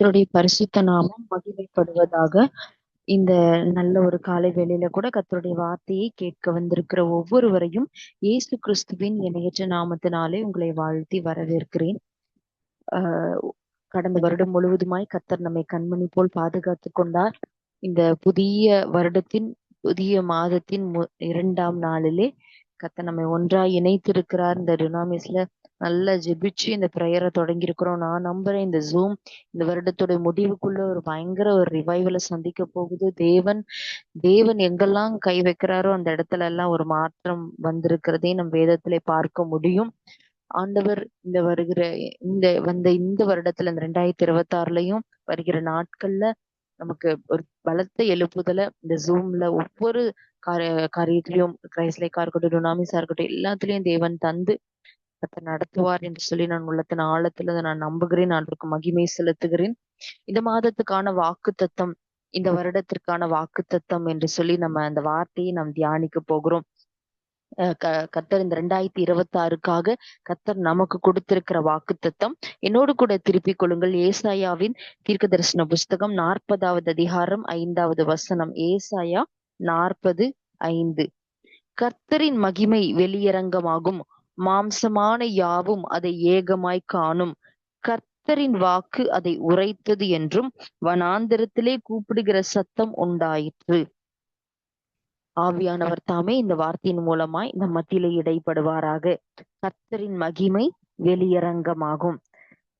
கர்த்தருடைய பரிசுத்த நாமம் மகிமைப்படுவதாக. இந்த நல்ல ஒரு காலை வேளையில கூட கர்த்தருடைய வார்த்தையை கேட்க வந்திருக்கிற ஒவ்வொருவரையும் இயேசு கிறிஸ்துவின் இணையற்ற நாமத்தினாலே உங்களை வாழ்த்தி வரவேற்கிறேன். ஆஹ் கடந்த வருடம் முழுவதுமாய் கர்த்தர் நம்மை கண்மணி போல் பாதுகாத்து கொண்டார். இந்த புதிய வருடத்தின் புதிய மாதத்தின் 2ஆம் நாளிலே கர்த்தர் நம்மை ஒன்றாய் இணைத்திருக்கிறார். இந்த டுனாமிஸ்ல நல்லா ஜெபிச்சு இந்த ப்ரேயரை தொடங்கி இருக்கிறோம். நான் நம்புறேன் இந்த ஜூம் இந்த வருடத்துடைய முடிவுக்குள்ள ஒரு பயங்கர ஒரு ரிவைவலை சந்திக்க போகுது. தேவன் எங்கெல்லாம் கை வைக்கிறாரோ அந்த இடத்துல எல்லாம் ஒரு மாற்றம் வந்திருக்கிறதே நம் வேதத்திலே பார்க்க முடியும். ஆண்டவர் இந்த வருடத்துல இந்த 2026லயும் வருகிற நாட்கள்ல நமக்கு ஒரு பலத்த எழுப்புதல இந்த ஜூம்ல ஒவ்வொரு காரியத்திலையும் கிரைஸ்லேக்கா இருக்கட்டும், டுனாமிஸா இருக்கட்டும், எல்லாத்துலயும் தேவன் தந்து கர்த்தர் நடத்துவார் என்று சொல்லி நான் உள்ளத்தின் ஆழத்துல நான் நம்புகிறேன். ஆண்டவருக்கு மகிமை செலுத்துகிறேன். இந்த மாதத்துக்கான வாக்குத்தத்தம், இந்த வருடத்திற்கான வாக்குத்தத்தம் என்று சொல்லி நம்ம அந்த வார்த்தையை நாம் தியானிக்க போகிறோம். கர்த்தர் இந்த 2026க்காக கர்த்தர் நமக்கு கொடுத்திருக்கிற வாக்குத்தத்தம் என்னோடு கூட திருப்பிக் கொள்ளுங்கள். ஏசாயாவின் தீர்க்க தரிசன புஸ்தகம் 40வது அதிகாரம் 5வது வசனம். ஏசாயா 40:5. கர்த்தரின் மகிமை வெளியரங்கமாகும், மாம்சமான யாவும் அதை ஏகமாய் காணும். கர்த்தரின் வாக்கு அதை உரைத்தது என்றும் வனாந்திரத்திலே கூப்பிடுகிற சத்தம் உண்டாயிற்று. ஆவியானவர் தாமே இந்த வார்த்தையின் மூலமாய் இந்த மத்தியிலே இடைப்படுவாராக. கர்த்தரின் மகிமை வெளியரங்கமாகும்.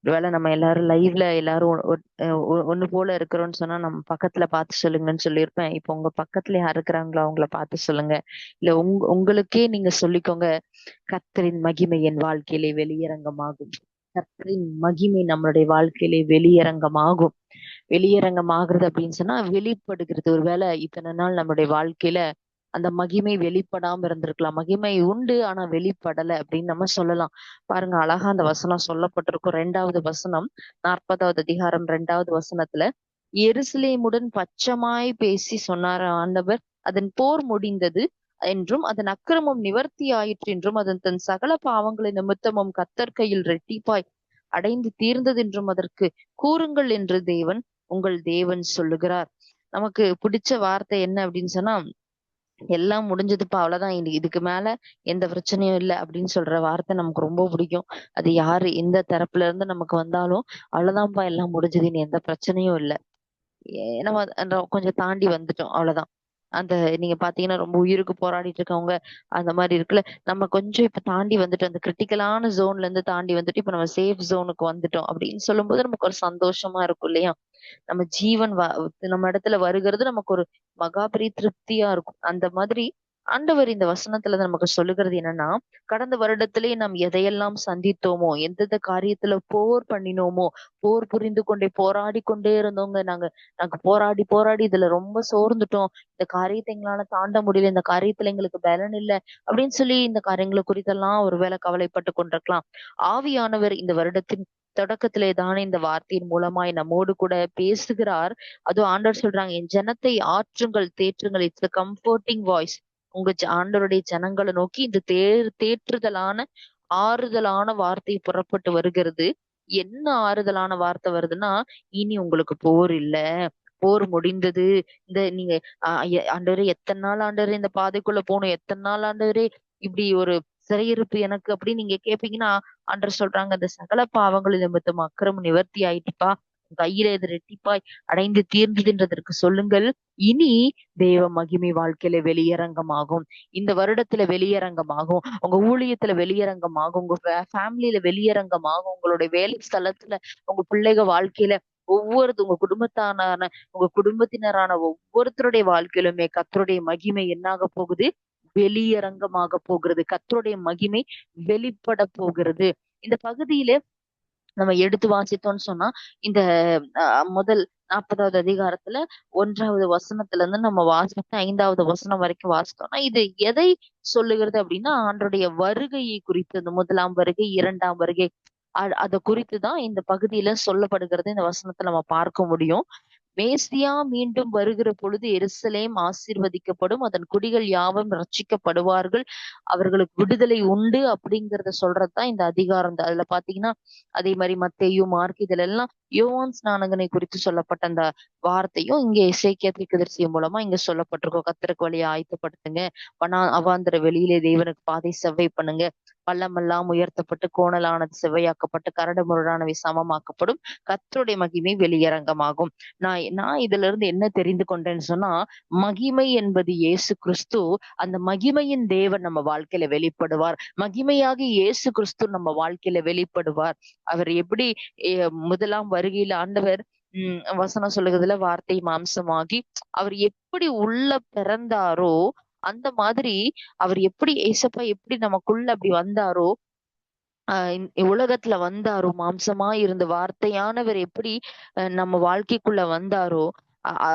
ஒருவேளை நம்ம எல்லாரும் லைவ்ல எல்லாரும் ஒண்ணு போல இருக்கிறோம்னு சொன்னா நம்ம பக்கத்துல பார்த்து சொல்லுங்கன்னு சொல்லியிருப்பேன். இப்ப உங்க பக்கத்துல யார் இருக்கிறாங்களோ அவங்கள பார்த்து சொல்லுங்க. இல்ல உங்களுக்கே நீங்க சொல்லிக்கோங்க, கர்த்தரின் மகிமை என் வாழ்க்கையிலே வெளியரங்கமாகும். கர்த்தரின் மகிமை நம்மளுடைய வாழ்க்கையிலே வெளியரங்கமாகும். வெளியரங்கமாகிறது அப்படின்னு சொன்னா வெளிப்படுகிறது. ஒருவேளை இத்தனை நாள் நம்மளுடைய வாழ்க்கையில அந்த மகிமை வெளிப்படாம இருந்திருக்கலாம். மகிமை உண்டு ஆனா வெளிப்படல அப்படின்னு நம்ம சொல்லலாம். பாருங்க, அழகா அந்த வசனம் சொல்லப்பட்டிருக்கும். 2வது வசனம், 40வது அதிகாரம் 2வது வசனத்துல, எருசலேமுடன் பட்சமாய் பேசி சொன்னார் ஆண்டவர், அதன் போர் முடிந்தது என்றும் அதன் அக்கிரமம் நிவர்த்தி ஆயிற்று என்றும் அதன் தன் சகல பாவங்களை நிமித்தமும் கர்த்தர் கையில் ரெட்டிப்பாய் அடைந்து தீர்ந்தது என்றும் அதற்கு கூறுங்கள் என்று உங்கள் தேவன் சொல்லுகிறார். நமக்கு பிடிச்ச வார்த்தை என்ன அப்படின்னு சொன்னா, எல்லாம் முடிஞ்சதுப்பா, அவ்வளவுதான், இதுக்கு மேல எந்த பிரச்சனையும் இல்லை அப்படின்னு சொல்ற வார்த்தை நமக்கு ரொம்ப பிடிக்கும். அது யாரு எந்த தரப்புல இருந்து நமக்கு வந்தாலும் அவ்வளவுதான்ப்பா, எல்லாம் முடிஞ்சதுன்னு, எந்த பிரச்சனையும் இல்லை, நம்ம கொஞ்சம் தாண்டி வந்துட்டோம், அவ்வளவுதான். அந்த நீங்க பாத்தீங்கன்னா ரொம்ப உயிருக்கு போராடிட்டு இருக்கவங்க அந்த மாதிரி இருக்குல்ல, நம்ம கொஞ்சம் இப்ப தாண்டி வந்துட்டோம், அந்த கிரிட்டிக்கலான ஜோன்ல இருந்து தாண்டி வந்துட்டு இப்ப நம்ம சேஃப் ஜோனுக்கு வந்துட்டோம் அப்படின்னு சொல்லும் போது நமக்கு ஒரு சந்தோஷமா இருக்கும் இல்லையா? நம்ம ஜீவன் நம்ம இடத்துல வருகிறது நமக்கு ஒரு மகாபெரிய திருப்தியா இருக்கும். அந்த மாதிரி ஆண்டவர் இந்த வசனத்துல நமக்கு சொல்லுகிறது என்னன்னா, கடந்த வருடத்திலே நாம் எதையெல்லாம் சந்தித்தோமோ, எந்தெந்த காரியத்துல போர் பண்ணினோமோ, போர் புரிந்து கொண்டே போராடி கொண்டே இருந்தோங்க. நாங்க போராடி போராடி இதுல ரொம்ப சோர்ந்துட்டோம், இந்த காரியத்தை எங்களால தாண்ட முடியல, இந்த காரியத்துல எங்களுக்கு பலன் இல்லை அப்படின்னு சொல்லி இந்த காரியங்களை குறித்தெல்லாம் ஒருவேளை கவலைப்பட்டு கொண்டிருக்கலாம். ஆவியானவர் இந்த வருடத்தின் தொடக்கத்திலே தானே இந்த வார்த்தையின் மூலமாய் நம்மோடு கூட பேசுகிறார். அதுவும் ஆண்டவர் சொல்றாங்க, என் ஜனத்தை ஆற்றுங்கள், தேற்றுங்கள். It's a comforting voice. ஆண்டவருடைய ஜனங்களை நோக்கி இந்த தேற்றுதலான ஆறுதலான வார்த்தை புறப்பட்டு வருகிறது. என்ன ஆறுதலான வார்த்தை வருதுன்னா, இனி உங்களுக்கு போர் இல்ல, போர் முடிந்தது. இந்த நீங்க ஆண்டவரே, எத்தனை நாள் ஆண்டவரே இந்த பாதைக்குள்ள போகணும், எத்தனை நாள் ஆண்டவரே இப்படி ஒரு சிறையிருப்பு எனக்கு அப்படின்னு நீங்க கேப்பீங்கன்னா, ஆண்டவர் சொல்றாங்க, அந்த சகல பாவங்கள் நிமித்தம் அக்கிரமம் நிவர்த்தி ஆயிட்டுப்பா, கையில இது ரெட்டிப்பாய் அடைந்து தீர்ந்ததுன்றதற்கு சொல்லுங்கள். இனி தேவ மகிமை வாழ்க்கையில வெளியரங்கமாகும், இந்த வருடத்துல வெளியரங்கமாகும், உங்க ஊழியத்துல வெளியரங்கமாகும், உங்க ஃபேமிலியில வெளியரங்கமாகும், உங்களுடைய வேலை ஸ்தலத்துல, உங்க பிள்ளைக வாழ்க்கையில, உங்க உங்க குடும்பத்தினரான ஒவ்வொருத்தருடைய வாழ்க்கையிலுமே கர்த்தருடைய மகிமை என்னாக போகுது? வெளியரங்கமாக போகிறது. கர்த்தருடைய மகிமை வெளிப்பட போகிறது. இந்த பகுதியில நம்ம எடுத்து வாசித்தோம்னு சொன்னா, இந்த முதல் 40வது அதிகாரத்துல 1வது வசனத்துல இருந்து நம்ம வாசித்து 5வது வசனம் வரைக்கும் வாசித்தோம்னா, இது எதை சொல்லுகிறது அப்படின்னா, ஆண்டருடைய வருகையை குறித்து, இந்த 1ஆம் வருகை, 2ஆம் வருகை, அத குறித்துதான் இந்த பகுதியில சொல்லப்படுகிறது. இந்த வசனத்தை நம்ம பார்க்க முடியும். மேசியா மீண்டும் வருகிற பொழுது எருசலேம் ஆசீர்வதிக்கப்படும், அதன் குடிகள் யாவும் ரட்சிக்கப்படுவார்கள், அவர்களுக்கு விடுதலை உண்டு அப்படிங்கறத சொல்றதுதான் இந்த அதிகாரம். அதுல பாத்தீங்கன்னா அதே மாதிரி மத்தேயு, மார்க் இதுல எல்லாம் யோவான் ஸ்நானகனை குறித்து சொல்லப்பட்ட அந்த வார்த்தையும் இங்க எசேக்கியா தீர்க்கதரிசி மூலமா இங்க சொல்லப்பட்டிருக்கும். கர்த்தருக்கு வழியை ஆயத்தப்படுத்துங்க, அவாந்தர வெளியிலே தேவனுக்கு பாதை செவ்வை பண்ணுங்க, பள்ளமெல்லாம் உயர்த்தப்பட்டு கோணலானது செவ்வையாக்கப்பட்டு கரடு முரடானவை சமமாக்கப்படும், கர்த்தருடைய மகிமை வெளியரங்கமாகும். நான் இதுல இருந்து என்ன தெரிந்து கொண்டேன்னு சொன்னா, மகிமை என்பது இயேசு கிறிஸ்து. அந்த மகிமையின் தேவன் நம்ம வாழ்க்கையில வெளிப்படுவார். மகிமையாகி இயேசு கிறிஸ்து நம்ம வாழ்க்கையில வெளிப்படுவார். அவர் எப்படி முதலாம் வருகையில ஆண்டவர் வசனம் சொல்லுகிறதுல வார்த்தை மாம்சமாகி அவர் எப்படி உள்ள பிறந்தாரோ அந்த மாதிரி அவர் எப்படி ஏசப்பா எப்படி நமக்குள்ள அப்படி வந்தாரோ, உலகத்துல வந்தாரோ, மாம்சமா இருந்த வார்த்தையானவர் எப்படி நம்ம வாழ்க்கைக்குள்ள வந்தாரோ,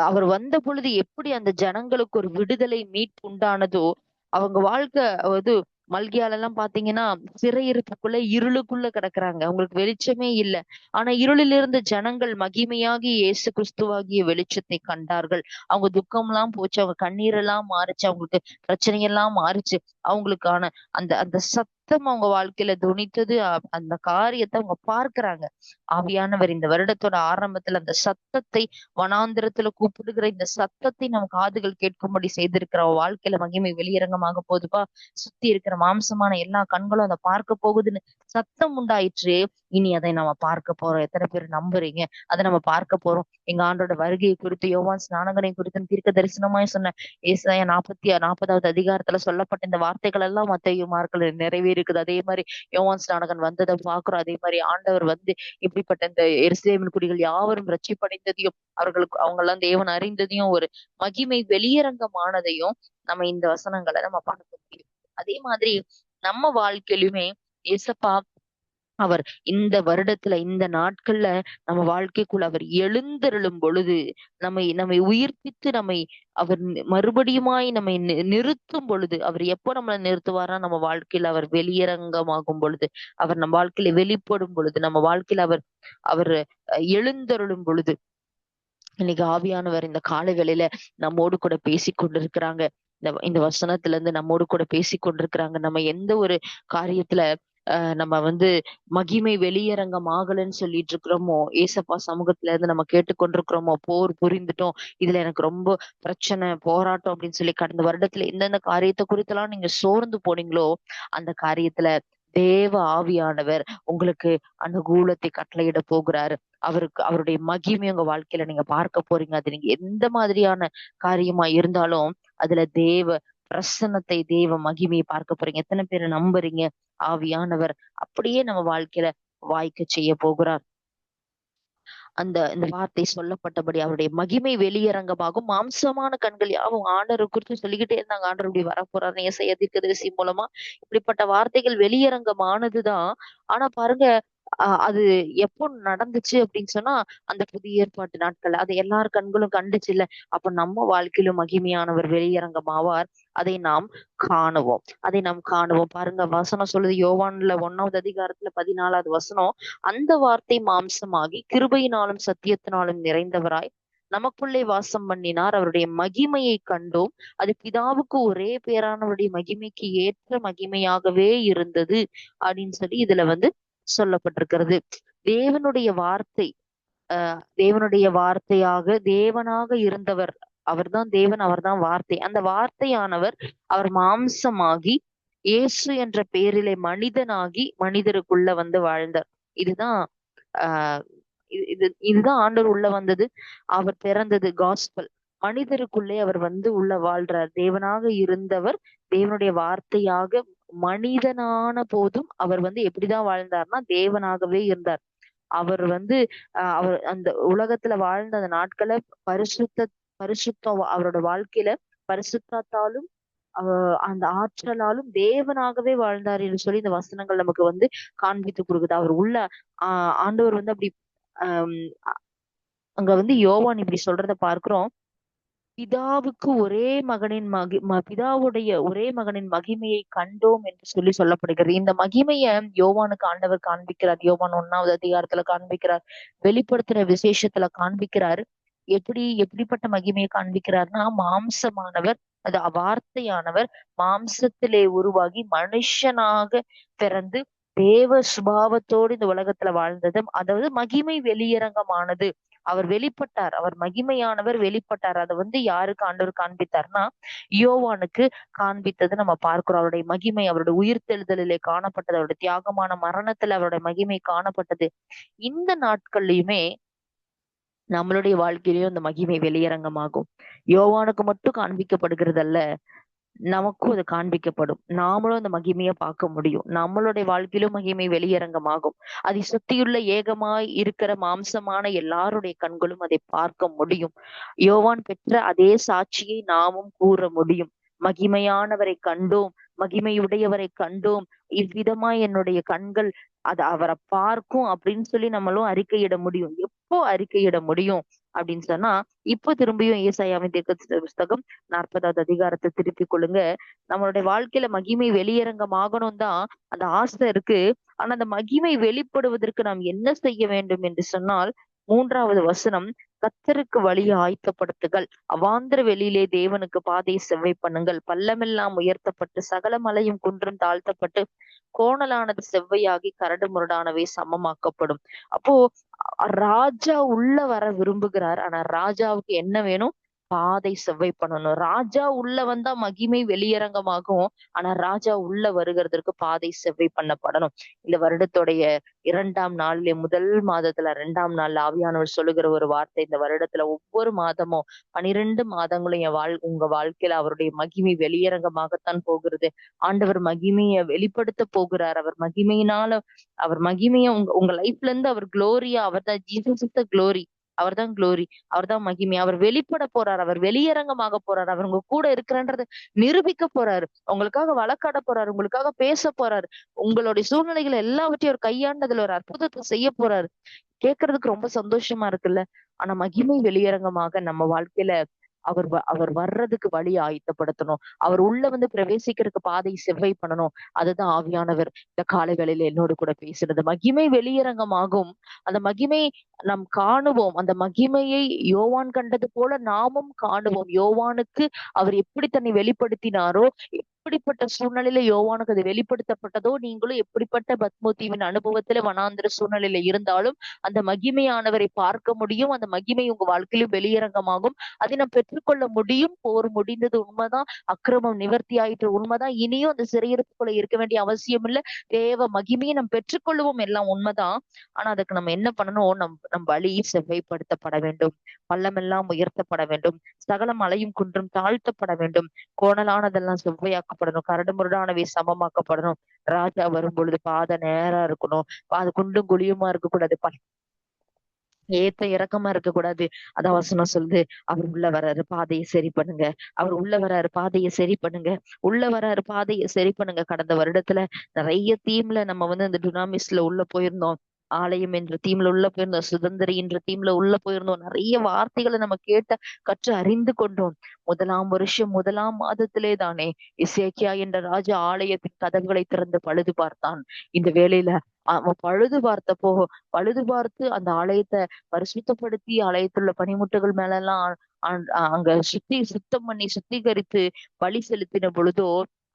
அவர் வந்த பொழுது எப்படி அந்த ஜனங்களுக்கு ஒரு விடுதலை மீட்பு உண்டானதோ, அவங்க வாழ்க்கை அது மல்கியால எல்லாம் பாத்தீங்கன்னா சிறையிருப்புக்குள்ள இருளுக்குள்ள கிடக்குறாங்க, அவங்களுக்கு வெளிச்சமே இல்ல. ஆனா இருளில் இருந்த ஜனங்கள் மகிமையாகி இயேசு கிறிஸ்துவாகிய வெளிச்சத்தை கண்டார்கள். அவங்க துக்கம் எல்லாம் போச்சு, அவங்க கண்ணீரெல்லாம் மாறுச்சு, அவங்களுக்கு பிரச்சனையெல்லாம் மாறுச்சு. அவங்களுக்கான அந்த அந்த சத்தம் அவங்க வாழ்க்கையில துணித்தது. அந்த காரியத்தை அவங்க பார்க்கிறாங்க. ஆவியானவர் இந்த வருடத்தோட ஆரம்பத்துல அந்த சத்தத்தை, வனாந்திரத்துல கூப்பிடுகிற இந்த சத்தத்தை நம்ம காதுகள் கேட்கும்படி செய்திருக்கிற வாழ்க்கையில மகிமை வெளியரங்கமாக போகுதுப்பா. சுத்தி இருக்கிற மாம்சமான எல்லா கண்களும் அதை பார்க்க போகுதுன்னு சத்தம் உண்டாயிற்று. இனி அதை நம்ம பார்க்க போறோம். எத்தனை பேர் நம்புறீங்க? அதை நம்ம பார்க்க போறோம். எங்க ஆண்டோட வருகையை குறித்து, யோவான் ஸ்நானகனை குறித்து தீர்க்க தரிசனமாய் சொன்ன ஏசாயா 40வது அதிகாரத்துல சொல்லப்பட்ட இந்த வார்த்தைகள் எல்லாம் மத்தேயு, மார்க்ல நிறைவேறிருக்குது. அதே மாதிரி யோவான் ஸ்நானகன் வந்ததை பாக்குறோம். அதே மாதிரி ஆண்டவர் வந்து இப்படிப்பட்ட இந்த எருசலேமின் குடிகள் யாவரும் ரட்சிப்படைந்ததையும், அவங்க எல்லாம் தேவன் அறிந்ததையும், ஒரு மகிமை வெளியரங்கமானதையும் நம்ம இந்த வசனங்களை நம்ம பார்க்க முடியும். அதே மாதிரி நம்ம வாழ்க்கையிலுமே ஏசப்பா அவர் இந்த வருடத்துல இந்த நாட்கள்ல நம்ம வாழ்க்கைக்குள்ள அவர் எழுந்தருளும் பொழுது, நம்மை உயிர்ப்பித்து அவர் மறுபடியுமாய் நம்மை நிறுத்தும் பொழுது, அவர் எப்போ நம்மளை நிறுத்துவாரா? நம்ம வாழ்க்கையில அவர் வெளியரங்கமாகும் பொழுது, அவர் நம்ம வாழ்க்கையில வெளிப்படும் பொழுது, நம்ம வாழ்க்கையில அவர் அவர் எழுந்தருளும் பொழுது. இன்னைக்கு ஆவியானவர் இந்த காலை வேளையில நம்மோடு கூட பேசிக் கொண்டிருக்கிறாங்க. இந்த வசனத்துல இருந்து நம்மோடு கூட பேசிக் கொண்டிருக்கிறாங்க. நம்ம எந்த ஒரு காரியத்துல நம்ம வந்து மகிமை வெளியரங்கம் ஆகலைன்னு சொல்லிட்டு இருக்கிறோமோ, ஏசப்பா சமூகத்துல இருந்து நம்ம கேட்டுக்கொண்டிருக்கிறோமோ, போர் புரிந்துட்டோம், இதுல எனக்கு ரொம்ப பிரச்சனை, போராட்டம் அப்படின்னு சொல்லி கடந்த வருடத்துல எந்தெந்த காரியத்தை குறித்தெல்லாம் நீங்க சோர்ந்து போனீங்களோ, அந்த காரியத்துல தேவ ஆவியானவர் உங்களுக்கு அனுகூலத்தை கட்டளையிட போகிறாரு. அவருடைய மகிமை உங்க வாழ்க்கையில நீங்க பார்க்க போறீங்க. அது நீங்க எந்த மாதிரியான காரியமா இருந்தாலும் அதுல தேவ பிரசன்னத்தை, தேவ மகிமையை பார்க்க போறீங்க. எத்தனை பேரை நம்புறீங்க? ஆவியானவர் அப்படியே நம்ம வாழ்க்கையில வாய்க்க செய்ய போகிறார். இந்த வார்த்தை சொல்லப்பட்டபடி அவருடைய மகிமை வெளியரங்கமாகும், மாம்சமான கண்கள் யாவும் ஆண்டவரை குறித்து சொல்லிக்கிட்டே இருந்தாங்க. ஆண்டவர் இப்படி வரப்போறாரு ஏசாயா தீர்க்கதரிசி மூலமா. இப்படிப்பட்ட வார்த்தைகள் வெளியரங்கமானதுதான். ஆனா பாருங்க, அது எப்போ நடந்துச்சு அப்படின்னு சொன்னா, அந்த புதிய ஏற்பாட்டு நாட்கள் அது எல்லார் கண்களும் கண்டுச்சு இல்ல. அப்ப நம்ம வாழ்க்கையிலும் மகிமையானவர் வெளியரங்கமாவார். அதை நாம் காணுவோம். பாருங்க, வசனம் சொல்லுது யோவான்ல 1வது அதிகாரத்துல 14வது வசனம், அந்த வார்த்தை மாம்சமாகி கிருபையினாலும் சத்தியத்தினாலும் நிறைந்தவராய் நமக்குள்ளே வாசம் பண்ணினார். அவருடைய மகிமையை கண்டோம். அது பிதாவுக்கு ஒரே பேரானவருடைய மகிமைக்கு ஏற்ற மகிமையாகவே இருந்தது அப்படின்னு சொல்லி இதுல வந்து சொல்லப்பட்டிருக்கிறது. தேவனுடைய வார்த்தை, தேவனுடைய வார்த்தையாக தேவனாக இருந்தவர், அவர்தான் தேவன், அவர்தான் வார்த்தை. அந்த வார்த்தையானவர் அவர் மாம்சமாகி இயேசு என்ற பெயரிலே மனிதனாகி மனிதருக்குள்ள வந்து வாழ்ந்தார். இதுதான் ஆஹ் இதுதான் ஆண்டவர் உள்ள வந்தது. அவர் பிறந்தது காஸ்பல். மனிதருக்குள்ளே அவர் வந்து உள்ள வாழ்றார். தேவனாக இருந்தவர் தேவனுடைய வார்த்தையாக மனிதனான போதும் அவர் வந்து எப்படிதான் வாழ்ந்தார்னா தேவனாகவே இருந்தார். அவர் வந்து அவர் அந்த உலகத்துல வாழ்ந்த அந்த நாட்களை பரிசுத்தம் அவரோட வாழ்க்கையில பரிசுத்தாலும் அந்த ஆற்றலாலும் தேவனாகவே வாழ்ந்தார் என்று சொல்லி இந்த வசனங்கள் நமக்கு வந்து காண்பித்து கொடுக்குது. அவர் உள்ள ஆண்டவர் வந்து அப்படி ஆஹ் அங்க வந்து யோவான் இப்படி சொல்றத பார்க்கிறோம். பிதாவுக்கு ஒரே மகனின் பிதாவுடைய ஒரே மகனின் மகிமையை கண்டோம் என்று சொல்லி சொல்லப்படுகிறது. இந்த மகிமைய யோவானுக்கு ஆண்டவர் காண்பிக்கிறார். யோவான் 1வது அதிகாரத்துல காண்பிக்கிறார். வெளிப்படுத்துற விசேஷத்துல காண்பிக்கிறார். எப்படிப்பட்ட மகிமையை காண்பிக்கிறார்னா, மாம்சமானவர், அது வார்த்தையானவர் மாம்சத்திலே உருவாகி மனுஷனாக பிறந்து தேவ சுபாவத்தோடு இந்த உலகத்துல வாழ்ந்தது. அதாவது மகிமை வெளியரங்கமானது. அவர் வெளிப்பட்டார், அவர் மகிமையானவர் வெளிப்பட்டார். அதை யாருக்கு ஆண்டவர் காண்பித்தார்னா, யோவானுக்கு காண்பித்தது நம்ம பார்க்கிறோம். அவருடைய மகிமை அவருடைய உயிர்த்தெழுதலிலே காணப்பட்டது, அவருடைய தியாகமான மரணத்துல அவருடைய மகிமை காணப்பட்டது. இந்த நாட்கள்லயுமே நம்மளுடைய வாழ்க்கையிலயும் இந்த மகிமை வெளியரங்கமாகும். யோவானுக்கு மட்டும் காண்பிக்கப்படுகிறது அல்ல, நமக்கும் அது காண்பிக்கப்படும். நாமளும் அந்த மகிமையை பார்க்க முடியும். நம்மளுடைய வாழ்க்கையிலும் மகிமை வெளியரங்கமாகும். அதை சுத்தியுள்ள ஏகமாய் இருக்கிற மாம்சமான எல்லாருடைய கண்களும் அதை பார்க்க முடியும். யோவான் பெற்ற அதே சாட்சியை நாமும் கூற முடியும். மகிமையானவரை கண்டோம், மகிமையுடையவரை கண்டோம், இவ்விதமாய் என்னுடைய கண்கள் அவரை பார்க்கும் அப்படின்னு சொல்லி நம்மளும் அறிக்கையிட முடியும். எப்போ அறிக்கையிட முடியும் அப்படின்னு சொன்னா, இப்போ திரும்பியும் ஏசாயாவின் தீர்க்க புஸ்தகம் 40வது அதிகாரத்தை திருப்பிக் கொள்ளுங்க. நம்மளுடைய வாழ்க்கையில மகிமை வெளியரங்கமாகணும் தான் அந்த ஆசை இருக்கு. ஆனா அந்த மகிமை வெளிப்படுவதற்கு நாம் என்ன செய்ய வேண்டும் என்று சொன்னால், 3வது வசனம், கர்த்தருக்கு வழியை ஆயத்தப்படுத்துங்கள், அவாந்திர வெளியிலே தேவனுக்கு பாதையை செவ்வை பண்ணுங்கள், பள்ளமெல்லாம் உயர்த்தப்பட்டு சகல மலையும் குன்றும் தாழ்த்தப்பட்டு கோணலானது செவ்வையாகி கரடு முரடானவை சமமாக்கப்படும். அப்போ ராஜா உள்ள வர விரும்புகிறார். ஆனா ராஜாவுக்கு என்ன வேணும்? பாதை செவ்வை பண்ணணும். ராஜா உள்ள வந்தா மகிமை வெளியரங்கமாகும். ஆனா ராஜா உள்ள வருகிறதற்கு பாதை செவ்வை பண்ணப்படணும். இந்த வருடத்துடைய 2ஆம் நாள்ல, முதல் மாதத்துல 2ஆம் நாள்ல ஆவியானவர் சொல்லுகிற ஒரு வார்த்தை, இந்த வருடத்துல ஒவ்வொரு மாதமும் 12 மாதங்களும் உங்க வாழ்க்கையில அவருடைய மகிமை வெளியரங்கமாகத்தான் போகிறது. ஆண்டவர் மகிமையை வெளிப்படுத்த போகிறார். அவர் மகிமையை உங்க லைஃப்ல இருந்து அவர் குளோரியா, அவர் தான் ஜீசஸ் த குளோரி, அவர்தான் குளோரி, அவர்தான் மகிமை. அவர் வெளிப்பட போறார், அவர் வெளியரங்கமாக போறார், அவர் உங்க கூட இருக்கிறன்றத நிரூபிக்க போறாரு, உங்களுக்காக வழக்காட போறாரு, உங்களுக்காக பேச போறாரு, உங்களுடைய சூழ்நிலைகளை எல்லாவற்றையும் அவர் கையாண்டதுல ஒரு அற்புதத்தை செய்ய போறாரு. கேட்கறதுக்கு ரொம்ப சந்தோஷமா இருக்குல்ல. ஆனா மகிமை வெளியரங்கமாக நம்ம வாழ்க்கையில அவர் வர்றதுக்கு வழி ஆயத்தப்படுத்தணும். அவர் உள்ள பிரவேசிக்கிறதுக்கு பாதை செவ்வை பண்ணணும். அதுதான் ஆவியானவர் இந்த காலை வேளையில என்னோடு கூட பேசுறது. மகிமை வெளியரங்கமாகும். அந்த மகிமை நாம் காணுவோம். அந்த மகிமையை யோவான் கண்டது போல நாமும் காணுவோம். யோவானுக்கு அவர் எப்படி தன்னை வெளிப்படுத்தினாரோ, எப்படிப்பட்ட சூழ்நிலையில யோவானுக்கு அது வெளிப்படுத்தப்பட்டதோ, நீங்களும் எப்படிப்பட்ட பத்மோ தீவின் அனுபவத்துல வனாந்திர சூழ்நிலையில இருந்தாலும் அந்த மகிமையானவரை பார்க்க முடியும். அந்த மகிமை உங்க வாழ்க்கையிலும் வெளியரங்கமாகும். அதை நாம் பெற்றுக்கொள்ள முடியும். போர் முடிந்தது உண்மைதான், அக்கிரமம் நிவர்த்தி ஆயிற்று உண்மைதான், இனியும் அந்த சிறையிருப்புக்குள்ள இருக்க வேண்டிய அவசியம் இல்ல. தேவ மகிமையை நாம் பெற்றுக்கொள்வோம், எல்லாம் உண்மைதான். ஆனா அதுக்கு நம்ம என்ன பண்ணணும்? நம் வழி செவ்வைப்படுத்தப்பட வேண்டும், பள்ளமெல்லாம் உயர்த்தப்பட வேண்டும், சகல மலையும் குன்றும் தாழ்த்தப்பட வேண்டும், கோணலானதெல்லாம் செவ்வையாக்கப்படணும், கரடு முரடானவை சமமாக்கப்படணும். ராஜா வரும் பொழுது பாதை நேரா இருக்கணும், அது குண்டும் குழியுமா இருக்கக்கூடாது, ஏத்த இறக்கமா இருக்கக்கூடாது. அதான் வசனம் சொல்லுது, அவர் உள்ள வராரு, பாதையை சரி பண்ணுங்க, அவர் உள்ள வராரு, பாதையை சரி பண்ணுங்க, உள்ள வராரு, பாதையை சரி பண்ணுங்க. கடந்த வருடத்துல நிறைய தீம்ல நம்ம அந்த டுனாமிஸ்ல உள்ள போயிருந்தோம். ஆலயம் என்ற தீம்ல உள்ள போயிருந்தோம், சுதந்திரி என்ற தீம்ல உள்ள போயிருந்தோம். நிறைய வார்த்தைகளை நம்ம கற்று அறிந்து கொண்டோம். 1ஆம் வருஷம் 1ஆம் மாதத்திலே தானே இசேக்கியா என்ற ராஜா ஆலயத்தின் கதவுகளை திறந்து பழுது பார்த்தான். இந்த வேளையில அவன் பழுது பார்த்து அந்த ஆலயத்தை பரிசுத்தப்படுத்தி, ஆலயத்துள்ள பனிமுட்டுகள் மேல எல்லாம் அங்க சுத்தம் பண்ணி சுத்திகரித்து பலி செலுத்தின பொழுதோ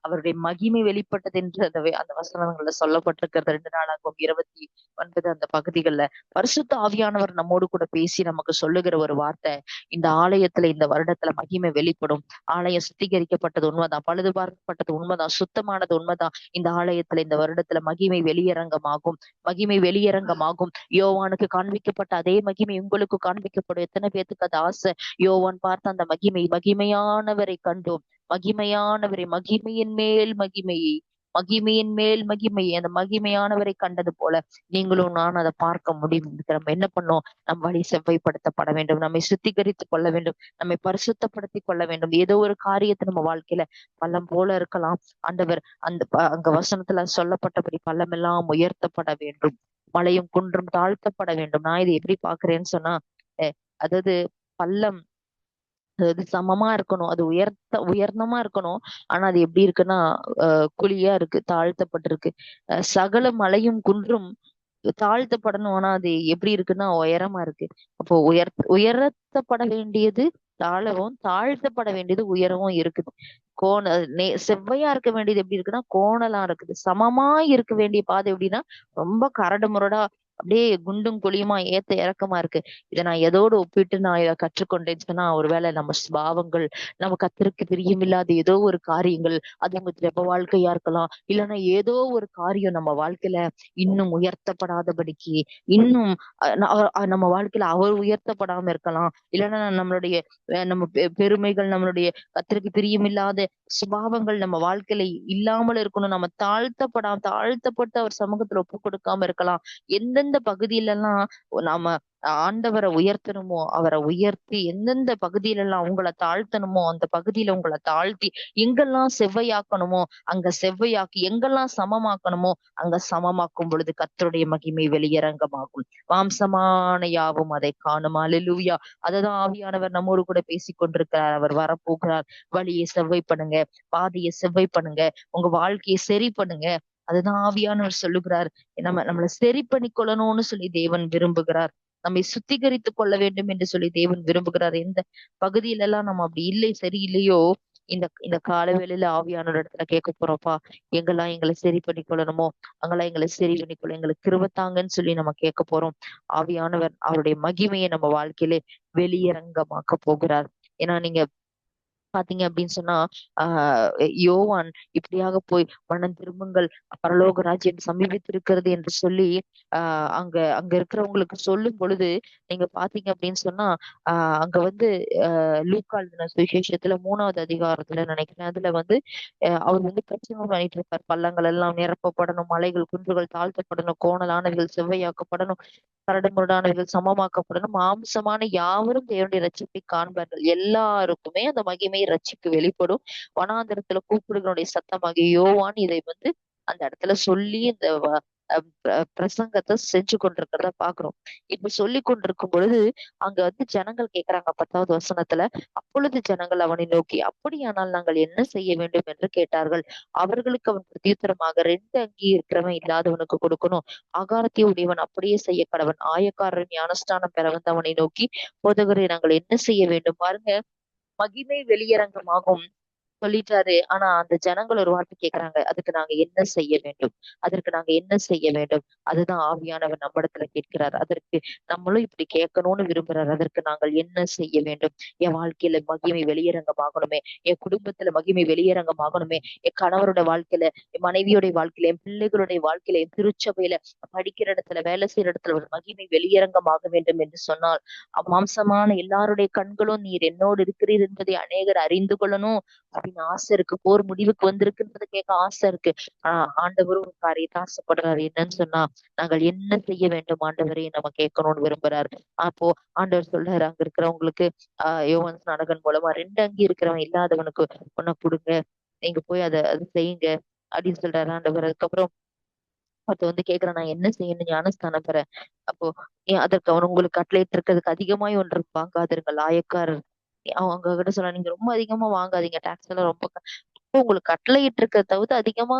அவருடைய மகிமை வெளிப்பட்டது என்று அந்த வசனங்கள்ல சொல்லப்பட்டிருக்கிறது. 2 நாளாகும் 29 அந்த பகுதிகள்ல பரிசுத்த ஆவியானவர் நம்மோடு கூட பேசி நமக்கு சொல்லுகிற ஒரு வார்த்தை, இந்த ஆலயத்துல இந்த வருடத்துல மகிமை வெளிப்படும். ஆலயம் சுத்திகரிக்கப்பட்டது உண்மைதான், பழுது பார்க்கப்பட்டது உண்மைதான், சுத்தமானது உண்மைதான். இந்த ஆலயத்துல இந்த வருடத்துல மகிமை வெளியரங்கமாகும், மகிமை வெளியரங்கமாகும். யோவானுக்கு காண்பிக்கப்பட்ட அதே மகிமை உங்களுக்கு காண்பிக்கப்படும். எத்தனை பேத்துக்கு அது ஆசை? யோவான் பார்த்த அந்த மகிமையானவரை கண்டோம், மகிமையானவரை, மகிமையின் மேல் மகிமையை, மகிமையின் மேல் மகிமையை, அந்த மகிமையானவரை கண்டது போல நீங்களும் நான் அதை பார்க்க முடியும். நம்ம என்ன பண்ணோம்? நம் வழி செவ்வைப்படுத்தப்பட வேண்டும், நம்மை சுத்திகரித்துக் கொள்ள வேண்டும், நம்மை பரிசுத்தப்படுத்திக் கொள்ள வேண்டும். ஏதோ ஒரு காரியத்தை நம்ம வாழ்க்கையில பள்ளம் போல இருக்கலாம். ஆண்டவர் அங்க வசனத்துல சொல்லப்பட்டபடி பள்ளம் எல்லாம் உயர்த்தப்பட வேண்டும், மலையும் குன்றும் தாழ்த்தப்பட வேண்டும். நான் இதை எப்படி பாக்குறேன்னு சொன்னா, அதாவது பள்ளம், அதாவது சமமா இருக்கணும், அது உயர்ந்தமா இருக்கணும். ஆனா அது எப்படி இருக்குன்னா குழியா இருக்கு, தாழ்த்தப்பட்டிருக்கு. சகல மலையும் குன்றும் தாழ்த்தப்படணும். ஆனா அது எப்படி இருக்குன்னா உயரமா இருக்கு. அப்போ உயர்த்தப்பட வேண்டியது தாழவும், தாழ்த்தப்பட வேண்டியது உயரவும் இருக்குது. கோண செவ்வையா இருக்க வேண்டியது எப்படி இருக்குன்னா கோணலா இருக்குது. சமமா இருக்க வேண்டிய பாதை எப்படின்னா ரொம்ப கரடு முரடா அப்படியே குண்டும் குழியுமா ஏத்த இறக்கமா இருக்கு. இத நான் எதோடு ஒப்பிட்டு நான் இத கற்றுக்கொண்டேன்னு சொன்னா, ஒருவேளை நம்ம பாவங்கள், நம்ம கர்த்தருக்கு பிரியமில்லாத ஏதோ ஒரு காரியங்கள், அது உங்க ஜெப வாழ்க்கையா இருக்கலாம். இல்லன்னா ஏதோ ஒரு காரியம் நம்ம வாழ்க்கையில இன்னும் உயர்த்தப்படாதபடிக்கு, இன்னும் நம்ம வாழ்க்கையில அவர் உயர்த்தப்படாம இருக்கலாம். இல்லன்னா நம்மளுடைய நம்ம பெருமைகள், நம்மளுடைய கர்த்தருக்கு பிரியமில்லாத சுபாவங்கள் நம்ம வாழ்க்கையில இல்லாமல் இருக்கணும். நம்ம தாழ்த்தப்பட்டு அவர் சமூகத்துல ஒப்புக் கொடுக்காம இருக்கலாம். எந்தெந்த பகுதியிலலாம் நாம ஆண்டவரை உயர்த்தணுமோ, அவரை உயர்த்தி எந்தெந்த பகுதியிலலாம் உங்கள தாழ்த்தணுமோ, அந்த பகுதியில உங்கள தாழ்த்தி, எங்கெல்லாம் செவ்வையாக்கணுமோ, அங்க செவ்வையாக்கி, எங்கெல்லாம் சமமாக்கணுமோ, அங்க சமமாக்கும் பொழுது கர்த்தருடைய மகிமை வெளியரங்கமாகும். மாம்சமான யாவும் அதை காணும். அல்லேலூயா. அததான் ஆவியானவர் நம்மோடு கூட பேசிக் கொண்டிருக்கிறார். அவர் வரப்போகிறார். வழியை செவ்வை பண்ணுங்க, பாதையை செவ்வை பண்ணுங்க, உங்க வாழ்க்கையை சரி பண்ணுங்க. அதுதான் ஆவியானவர் சொல்லுகிறார். நம்மள சரி பண்ணிக் கொள்ளணும்னு சொல்லி தேவன் விரும்புகிறார். நம்மை சுத்திகரித்துக் கொள்ள வேண்டும் என்று சொல்லி தேவன் விரும்புகிறார். எந்த பகுதியில எல்லாம் நம்ம அப்படி இல்லை, சரியில்லையோ, இந்த இந்த கால வேளையில ஆவியானவர் இடத்துல கேட்க போறோம்ப்பா. எங்கெல்லாம் எங்களை சரி பண்ணிக் கொள்ளணுமோ, அங்கெல்லாம் எங்களை சரி பண்ணிக்கொள்ள எங்களுக்கு கிருபை தாங்கன்னு சொல்லி நம்ம கேட்க போறோம். ஆவியானவர் அவருடைய மகிமையை நம்ம வாழ்க்கையிலே வெளியரங்கமாக்க போகிறார். ஏன்னா நீங்க பாத்தீங்க அப்படின்னு சொன்னா, யோவான் இப்படியாக போய் மனம் திரும்புங்கள், பரலோக ராஜ்யம் சமீபித்திருக்கிறது என்று சொல்லி அங்க அங்க இருக்கிறவங்களுக்கு சொல்லும் பொழுது, நீங்க பாத்தீங்க அப்படின்னு சொன்னா, அங்க வந்து லூக்கா எழுதின சுவிசேஷத்துல 3வது அதிகாரத்துல நினைக்கிறேன். அதுல வந்து அவர் வந்து பிரசங்கம் பண்ணிட்டு இருப்பார். பள்ளங்கள் எல்லாம் நிரப்பப்படணும், மலைகள் குன்றுகள் தாழ்த்தப்படணும், கோணலானவைகள் செவ்வையாக்கப்படணும், கரடுமுரடானவைகள் சமமாக்கப்படணும், மாம்சமான யாவரும் தேவனுடைய ரட்சிப்பை காண்பார்கள். எல்லாருக்குமே அந்த மகிமை ரட்சிப்பு வெளிப்படும். வனாந்தரத்துல கூப்பிடுகிறவனுடைய சத்தமாகிய யோவான் இதை வந்து அந்த இடத்துல சொல்லி இந்த பிரசங்கத்தை செஞ்சு கொண்டிருக்கிறத பாக்குறோம். இப்ப சொல்லி கொண்டிருக்கும் பொழுது அங்க வந்து ஜனங்கள் கேக்குறாங்க 10வது வசனத்துல, அப்பொழுது ஜனங்கள் அவனை நோக்கி, அப்படியானால் நாங்கள் என்ன செய்ய வேண்டும் என்று கேட்டார்கள். அவர்களுக்கு அவன் பிரதியுத்தரமாக, 2 அங்கி இருக்கிறவன் இல்லாதவனுக்கு கொடுக்கணும், ஆகாரத்தை உடையவன் அப்படியே செய்ய கடவன். ஆயக்காரன் ஞானஸ்நானம் பெற வந்து அவனை நோக்கி, போதகரே நாங்கள் என்ன செய்ய வேண்டும்? பாருங்க, மகிமை வெளியரங்கமாகும் சொல்லிட்டாரு. ஆனா அந்த ஜனங்கள் ஒரு வார்த்தை கேக்குறாங்க. அதுக்கு நாங்க என்ன செய்ய வேண்டும்? அதற்கு நாங்க என்ன செய்ய வேண்டும்? அதுதான் ஆவியானவர் நம்மிடத்துல கேட்கிறார். அதற்கு நம்மளும் இப்படி கேட்கணும்னு விரும்புறார். அதற்கு நாங்கள் என்ன செய்ய வேண்டும்? என் வாழ்க்கையில மகிமை வெளியரங்கமாகணுமே, என் குடும்பத்துல மகிமை வெளியரங்கமாகணுமே, என் கணவரோட வாழ்க்கையில, என் மனைவியோட வாழ்க்கையில, என் பிள்ளைகளுடைய வாழ்க்கையில, என் திருச்சபையில, படிக்கிற இடத்துல, வேலை செய்யற இடத்துல ஒரு மகிமை வெளியரங்கமாக வேண்டும் என்று சொன்னால், மாம்சமான எல்லாருடைய கண்களும் நீர் என்னோடு இருக்கிறீர் என்பதை அநேகர் அறிந்து கொள்ளணும் அப்படின்னு ஆசை இருக்கு. போர் முடிவுக்கு வந்திருக்குன்றத கேட்க ஆசை இருக்கு. ஆண்டவரும் ஒரு காரியத்தை ஆசைப்படுறாரு. என்னன்னு சொன்னா, நாங்கள் என்ன செய்ய வேண்டும் ஆண்டவரே நம்ம கேட்கணும்னு விரும்புறாரு. அப்போ ஆண்டவர் சொல்றாரு, அங்க இருக்கிறவங்களுக்கு யோவான் ஸ்நானகன் மூலமா 2 அங்கி இருக்கிறவன் இல்லாதவனுக்கு ஒன்ன கொடுங்க, நீங்க போய் அதை செய்யுங்க அப்படின்னு சொல்றாரு ஆண்டவர். அதுக்கப்புறம் ஒருத்த வந்து கேக்குறான், நான் என்ன செய்யணும்? ஞானஸ்தானம் பெற. அப்போ அதற்கு அவன், உங்களுக்கு கட்டளையிட்டு இருக்கிறதுக்கு அதிகமாய் ஒன்று வாங்காதிருங்கள் ஆயக்காரர். அவங்க கிட்ட சொன்னா, நீங்க ரொம்ப அதிகமா வாங்காதீங்க, டாக்ஸ் எல்லாம் ரொம்ப அப்போ உங்களுக்கு கட்டளையிட்டு இருக்கிறத தவிர்த்து அதிகமா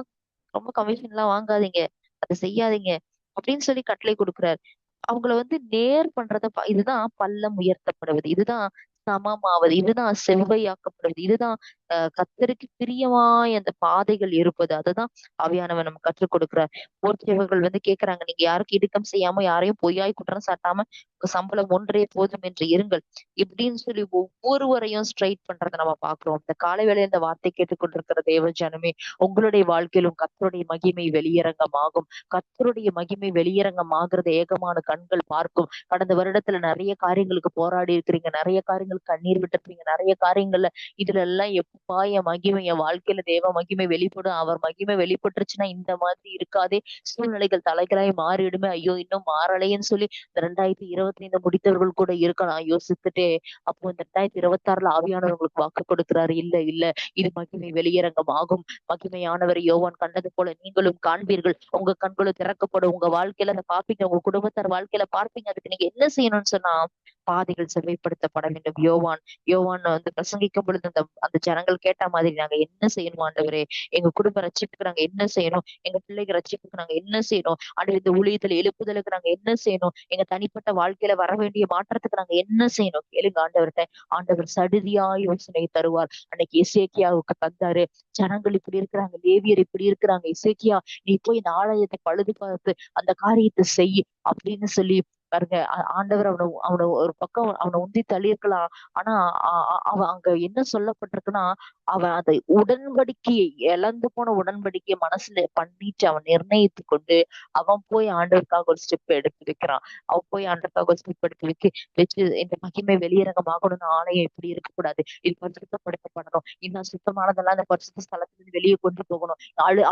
ரொம்ப கமிஷன் எல்லாம் வாங்காதீங்க, அதை செய்யாதீங்க அப்படின்னு சொல்லி கட்டளை கொடுக்குறாரு. அவங்கள வந்து நேர் பண்றத இதுதான் பள்ளம் உயர்த்தப்படுவது, இதுதான் சமமாவது, இதுதான் செவ்வையாக்கப்படுவது, இதுதான் கர்த்தருக்கு பிரியமாய் அந்த பாதைகள் இருப்பது. அததான் ஆவியானவர் நம்ம கற்றுக் கொடுக்கிறார். போர்ச்சேவர்கள் வந்து கேக்குறாங்க, நீங்க யாருக்கும் இடுக்கம் செய்யாம, யாரையும் பொய்யாய் குற்றம் சாட்டாம, உங்க சம்பளம் ஒன்றே போதும் என்று இருங்கள் இப்படின்னு சொல்லி ஒவ்வொருவரையும் ஸ்ட்ரைட் பண்றதை நம்ம பாக்குறோம். இந்த காலை வேளையில இந்த வார்த்தை கேட்டுக்கொண்டிருக்கிற தேவ ஜனமே, உங்களுடைய வாழ்க்கையிலும் கர்த்தருடைய மகிமை வெளியரங்கமாகும். கர்த்தருடைய மகிமை வெளியரங்கம் ஆகுறத ஏகமான கண்கள் பார்க்கும். கடந்த வருடத்துல நிறைய காரியங்களுக்கு போராடி இருக்கிறீங்க, நிறைய காரியங்களுக்கு கண்ணீர் விட்டுருப்பீங்க, நிறைய காரியங்கள்ல இதுல எல்லாம் எப்பா என் மகிமை, என் வாழ்க்கையில தேவ மகிமை வெளிப்படும், அவர் மகிமை வெளிப்பட்டுருச்சுன்னா இந்த மாதிரி இருக்காதே, சூழ்நிலைகள் தலைகளாய் மாறிடுமே, ஐயோ இன்னும் மாறலையேன்னு சொல்லி இந்த 2025 முடித்தவர்கள் கூட இருக்கலாம் யோசித்துட்டே. அப்போ இந்த 2026ல ஆவியானவர் உங்களுக்கு வாக்கு கொடுக்கிறாரு, இல்ல இல்ல, இது மகிமை வெளியரங்கம் ஆகும். மகிமையானவர் யோவான் கண்டது போல நீங்களும் காண்பீர்கள், உங்க கண்களும் திறக்கப்படும், உங்க வாழ்க்கையில அதை பார்ப்பீங்க, உங்க குடும்பத்தார் வாழ்க்கையில பார்ப்பீங்க. அதுக்கு நீங்க என்ன செய்யணும்னு சொன்னா, பாதைகள் செவ்வைப்படுத்தப்பட வேண்டும். யோவான் வந்து பிரசங்கிக்கும் பொழுது அந்த அந்த ஜனங்கள் கேட்ட மாதிரி நாங்க என்ன செய்யணும் ஆண்டவரே, எங்க குடும்ப ரட்சிப்புக்கு நாங்க என்ன செய்யணும், எங்க பிள்ளைங்க ரட்சிப்புக்கு நாங்க என்ன செய்யணும், ஆண்டவர் இந்த ஊழியத்துல எழுப்புதலுக்கு நாங்க என்ன செய்யணும், எங்க தனிப்பட்ட வாழ்க்கையில வர வேண்டிய மாற்றத்துக்கு நாங்க என்ன செய்யணும் கேளுங்க ஆண்டவர்கிட்ட. ஆண்டவர் சடுதியா யோசனை தருவார். அன்னைக்கு எசேக்கியாவுக்கு தந்தாரு. ஜனங்கள் இப்படி இருக்கிறாங்க, லேவியர் இப்படி இருக்கிறாங்க, எசேக்கியா நீ போய் இந்த ஆலயத்தை பழுது பார்த்து அந்த காரியத்தை செய் அப்படின்னு சொல்லி பாருங்க. ஆண்டவர் அவனை அவனை ஒரு பக்கம் அவனை உந்தி தள்ளியிருக்கலாம். ஆனா அவன் அங்க என்ன சொல்லப்பட்டிருக்குன்னா, அவன் அதை உடன்படிக்கையை இழந்து போன உடன்படிக்கையை மனசுல பண்ணிட்டு அவன் நிர்ணயித்து கொண்டு அவன் போய் ஆண்டவருக்காக ஒரு ஸ்டெப் எடுத்து வைக்கிறான். அவன் போய் ஆண்டவருக்காக ஒரு ஸ்டெப் எடுத்து வச்சு இந்த மகிமை வெளியரங்கமாகணும்னு ஆலயம் இப்படி இருக்கக்கூடாது, இது பரிசுத்தப்படுத்தப்படணும், இன்னும் சுத்தமானதெல்லாம் இந்த பரிசுத்த ஸ்தலத்துல இருந்து வெளியே கொண்டு போகணும்,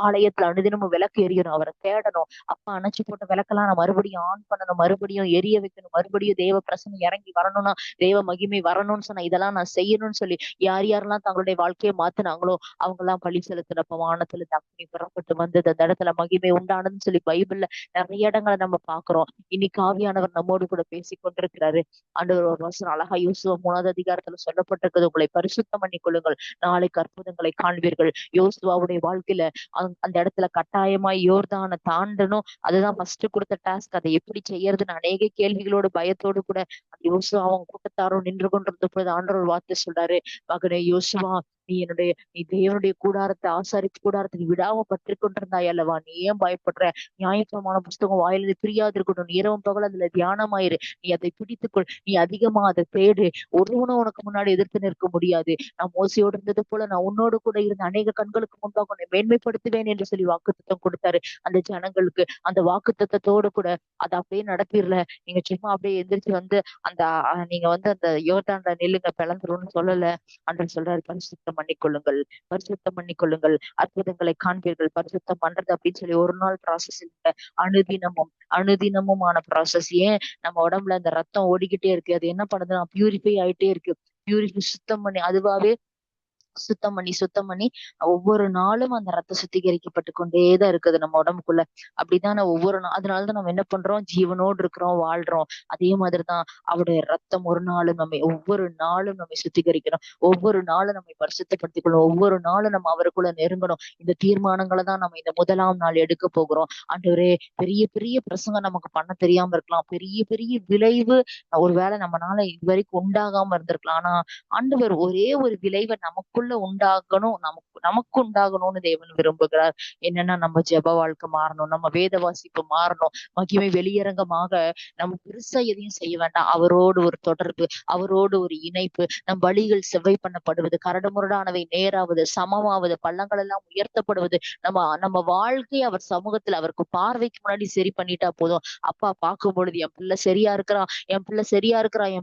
ஆலயத்துல அனுதினமும் விளக்கு எரியணும், அவரை தேடணும், அப்பா அணைச்சு போட்ட விளக்கெல்லாம் நான் மறுபடியும் ஆன் பண்ணணும், மறுபடியும் எரிய வைக்கணும், மறுபடியும் தேவ பிரசனம் இறங்கி வரணும்னா, தேவ மகிமை வரணும்னு சொன்னா இதெல்லாம் நான் செய்யணும்னு சொல்லி யார் யாரெல்லாம் தங்களுடைய வாழ்க்கையை மாத்தினாங்களோ அவங்க எல்லாம் பழி செலுத்தினப்ப வானத்துல அக்னி புறப்பட்டு வந்தது, அந்த இடத்துல மகிமை உண்டானதுன்னு சொல்லி பைபிள்ல நிறைய இடங்களை நம்ம பாக்குறோம். இன்னைக்கு ஆவியானவர் நம்மோடு கூட பேசி கொண்டிருக்கிறாரு. ஆண்டவர் ஒரு வசனம் அழகா யோசுவா 3வது அதிகாரத்துல சொல்லப்பட்டிருக்குது, உங்களை பரிசுத்தம் பண்ணி கொள்ளுங்கள், நாளைக்கு அற்புதங்களை காண்பீர்கள். யோசுவாவுடைய வாழ்க்கையில அந்த இடத்துல கட்டாயமாய் யோர்தானை தாண்டணும். அதுதான் ஃபர்ஸ்ட் கொடுத்த டாஸ்க். அதை எப்படி செய்யறதுன்னு அநேக கேள்விகளோடு பயத்தோடு கூட அந்த யோசுவா அவங்க கூட்டத்தாரும் நின்று கொண்டிருந்த பொழுது ஆண்டவர் ஒரு வார்த்தை சொல்றாரு, மகனே யோசுவா, நீ தேவனுடைய கூடாரத்தை ஆசாரிப்பு கூடாரத்தை நீ விடாம பற்றி கொண்டிருந்தாய் அல்லவா, நீ ஏன் பயப்படுற, நியாயப்பிரமாண புஸ்தகம் வாயிலிருந்து பிரியாது இருக்கட்டும், நீ இரவும் பகல் அதுல தியானமாயிரு, நீ அதை பிடித்துக்கொள், நீ அதிகமா அதை தேடு, ஒருவனும் உனக்கு முன்னாடி எதிர்த்து நிற்க முடியாது, நான் மோசையோடு இருந்தது போல நான் உன்னோடு கூட இருந்த அநேக கண்களுக்கு முன்பாக உன்னை மேன்மைப்படுத்துவேன் என்று சொல்லி வாக்குத்தத்தம் கொடுத்தாரு அந்த ஜனங்களுக்கு. அந்த வாக்குத்தத்தத்தோடு கூட அதை அப்படியே நடத்திடல. நீங்க சும்மா அப்படியே எந்திரிச்சு வந்து அந்த நீங்க வந்து அந்த யோர்தான்ல நில்லுங்க பிளந்துரும்னு சொல்லல. அன்றன் சொல்றாரு, பரிசுத்தம் பண்ணிக்கொள்ளுங்கள், பரிசுத்தம் பண்ணிக்கொள்ளுங்கள், அற்புதங்களை காண்பீர்கள். பரிசுத்தம் பண்றது அப்படின்னு சொல்லி ஒரு நாள் ப்ராசஸ் இல்லை, அனுதினமுமான ப்ராசஸ். ஏன் நம்ம உடம்புல அந்த ரத்தம் ஓடிக்கிட்டே இருக்கு, அது என்ன பண்ணுதுன்னா பியூரிஃபை ஆயிட்டே இருக்கு. பியூரிஃபை சுத்தம் பண்ணி அதுவாவே சுத்தம் பண்ணி ஒவ்வொரு நாளும் அந்த ரத்தம் சுத்திகரிக்கப்பட்டு கொண்டேதான் இருக்குது நம்ம உடம்புக்குள்ள. அப்படிதான் ஒவ்வொரு அதனாலதான் நம்ம என்ன பண்றோம், ஜீவனோடு இருக்கிறோம், வாழ்றோம். அதே மாதிரிதான் அவருடைய ரத்தம் ஒவ்வொரு நாளும் நம்மை சுத்திகரிக்கணும், ஒவ்வொரு நாளும் நம்மை பரிசுத்தப்படுத்திக்கணும், ஒவ்வொரு நாளும் நம்ம அவருக்குள்ள நெருங்கணும். இந்த தீர்மானங்களை தான் நம்ம இந்த முதலாம் நாள் எடுக்க போகிறோம். ஆண்டவரே, பெரிய பெரிய பிரசங்கம் நமக்கு பண்ண தெரியாம இருக்கலாம், பெரிய பெரிய விளைவு ஒருவேளை நம்மனால இதுவரைக்கும் உண்டாகாம இருந்திருக்கலாம். ஆனா ஆண்டவர் ஒரே ஒரு விளைவை நமக்குள்ள உண்டாகணும், நமக்கு உண்டாகணும்னு தேவன் விரும்புகிறார். என்னன்னா நம்ம ஜெப வாழ்க்கை மாறணும், நம்ம வேத வாசிப்பு மாறணும், மகிமை வெளியரங்கமாக நம்ம பெருசா எதையும் செய்ய வேண்டாம். அவரோடு ஒரு தொடர்பு, அவரோடு ஒரு இணைப்பு, நம் வழிகள் செவ்வை பண்ணப்படுவது, கரடுமுரடானவை நேராவது, சமமாவது, பள்ளங்கள் எல்லாம் உயர்த்தப்படுவது, நம்ம வாழ்க்கையை அவர் சமூகத்துல அவருக்கு பார்வைக்கு முன்னாடி சரி பண்ணிட்டா போதும். அப்பா பார்க்கும் பொழுது என் பிள்ளை சரியா இருக்கிறான், என்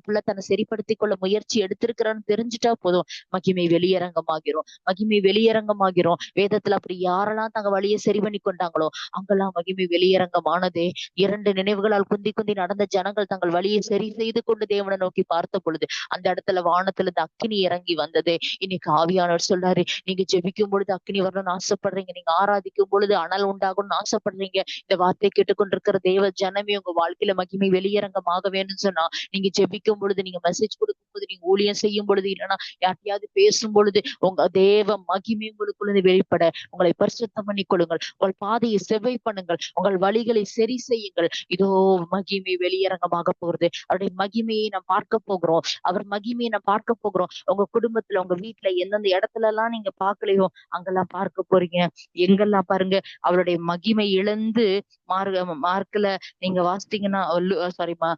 பிள்ளை தன்னை சரிப்படுத்திக் கொள்ள முயற்சி எடுத்திருக்கிறான்னு தெரிஞ்சுட்டா போதும், மகிமை வெளியரங்கமாகிறோம். வேதத்துல அப்படி யாரெல்லாம் தங்க வழியை சரி பண்ணி கொண்டாங்களோ அங்கெல்லாம் மகிமை வெளியரங்கமானதே. 2 நினைவுகளால் குந்தி குந்தி நடந்த ஜனங்கள் தங்கள் வழியை சரி செய்து கொண்டு தேவனை நோக்கி பார்த்த பொழுது அந்த இடத்துல வானத்துல இந்த அக்கினி இறங்கி வந்தது. இன்னைக்கு ஆவியானவர் சொல்றாரு, நீங்க ஜெபிக்கும் பொழுது அக்கினி வரணும்னு ஆசைப்படுறீங்க, நீங்க ஆராதிக்கும் பொழுது அனல் உண்டாகும்னு ஆசைப்படுறீங்க. இந்த வார்த்தை கேட்டுக்கொண்டிருக்கிற தேவ ஜனமே, உங்க வாழ்க்கையில மகிமை வெளியரங்கமாக வேணும்னு சொன்னா நீங்க ஜெபிக்கும் பொழுது, நீங்க மெசேஜ் கொடுக்கும் போது, நீங்க ஊழியம் செய்யும் பொழுது, இல்லைன்னா யார்ட்டையாவது பேசும் பொழுது உங்க தேவ மகிமை உங்களுக்குள்ள வெளிப்பட உங்களை பரிசுத்தம் பண்ணிக் கொள்ளுங்கள், உங்கள் பாதையை செவ்வை பண்ணுங்கள், உங்கள் வழிகளை சரி செய்யுங்கள். இதோ மகிமை வெளியரங்கமாக போகிறது. அவருடைய மகிமையை நாம் பார்க்க போகிறோம். உங்க குடும்பத்துல, உங்க வீட்டுல எந்தெந்த இடத்துல எல்லாம் நீங்க பார்க்கலையோ அங்கெல்லாம் பார்க்க போறீங்க. எங்கெல்லாம் பாருங்க, அவருடைய மகிமை இழந்து மார்க்ல நீங்க வாசித்தீங்கன்னா, சாரிமா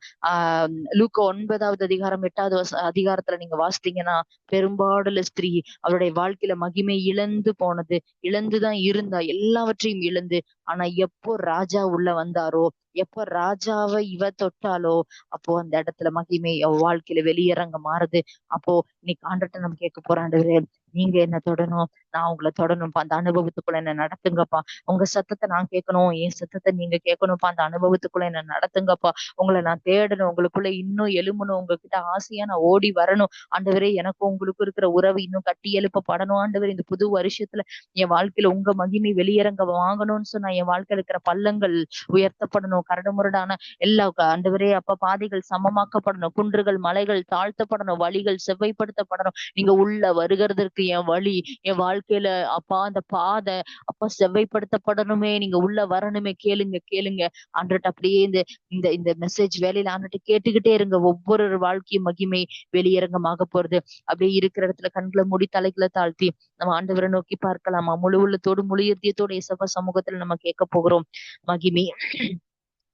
லூக்கா 9வது அதிகாரம் 8வது அதிகாரத்துல நீங்க வாசித்தீங்கன்னா, பெரும்பாடுல ஸ்திரீ அவருடைய வாழ்க்கையில மகிமை இழந்து போனது, இழந்துதான் இருந்தா, எல்லாவற்றையும் இழந்து. ஆனா எப்போ ராஜா உள்ள வந்தாரோ, எப்ப ராஜாவை இவ தொட்டாலோ, அப்போ அந்த இடத்துல மகிமை வாழ்க்கையில வெளியரங்க மாறுது. அப்போ இன்னைக்கு ஆண்டர்ட்ட நம்ம கேட்க போறோம், ஆண்டவரே நீங்க என்ன தொடணும், நான் உங்களை தொடணும்ப்பா, அந்த அனுபவத்துக்குள்ள என்ன நடத்துங்கப்பா, உங்க சத்தத்தை நான் கேட்கணும், என் சத்தத்தை நீங்க கேட்கணும்ப்பா, அந்த அனுபவத்துக்குள்ள என்ன நடத்துங்கப்பா, உங்களை நான் தேடணும், உங்களுக்குள்ள இன்னும் எழுமணும், உங்ககிட்ட ஆசையா நான் ஓடி வரணும். ஆண்டவரே, எனக்கும் உங்களுக்கு இருக்கிற உறவு இன்னும் கட்டி எழுப்பப்படணும். ஆண்டவர், இந்த புது வருஷத்துல என் வாழ்க்கையில உங்க மகிமை வெளியரங்க வாங்கணும்னு சொன்னா, என் வாழ்க்கையில இருக்கிற பள்ளங்கள் உயர்த்தப்படணும், செவ்வைப்படணும். கரடுமுரடான எல்லா ஆண்டவரே அப்பா பாதைகள் சமமாக்கப்படணும். குன்றுகள் மலைகள் தாழ்த்தப்படணும். வழிகள் செவ்வைப்படுத்தப்படணும். நீங்க உள்ள வருகிறதற்கு என் வழி, என் வாழ்க்கையில அப்பா அந்த பாதை அப்பா செவ்வைப்படுத்தப்படணுமே. நீங்க உள்ள வரணுமே. கேளுங்க கேளுங்க ஆண்டவர்ட்ட அப்படியே இந்த இந்த இந்த மெசேஜ் வேலையில ஆண்டவர்ட்ட கேட்டுக்கிட்டே இருங்க. ஒவ்வொரு வாழ்க்கையும் மகிமை வெளியரங்கமாக போறது. அப்படியே இருக்கிற இடத்துல கண்களை மூடி தலைகளை தாழ்த்தி நம்ம ஆண்டவரை நோக்கி பார்க்கலாமா? முழு உள்ளத்தோடு முழு இதயத்தோடு இயேசப்பா சமூகத்துல நம்ம கேட்க போகிறோம். மகிமை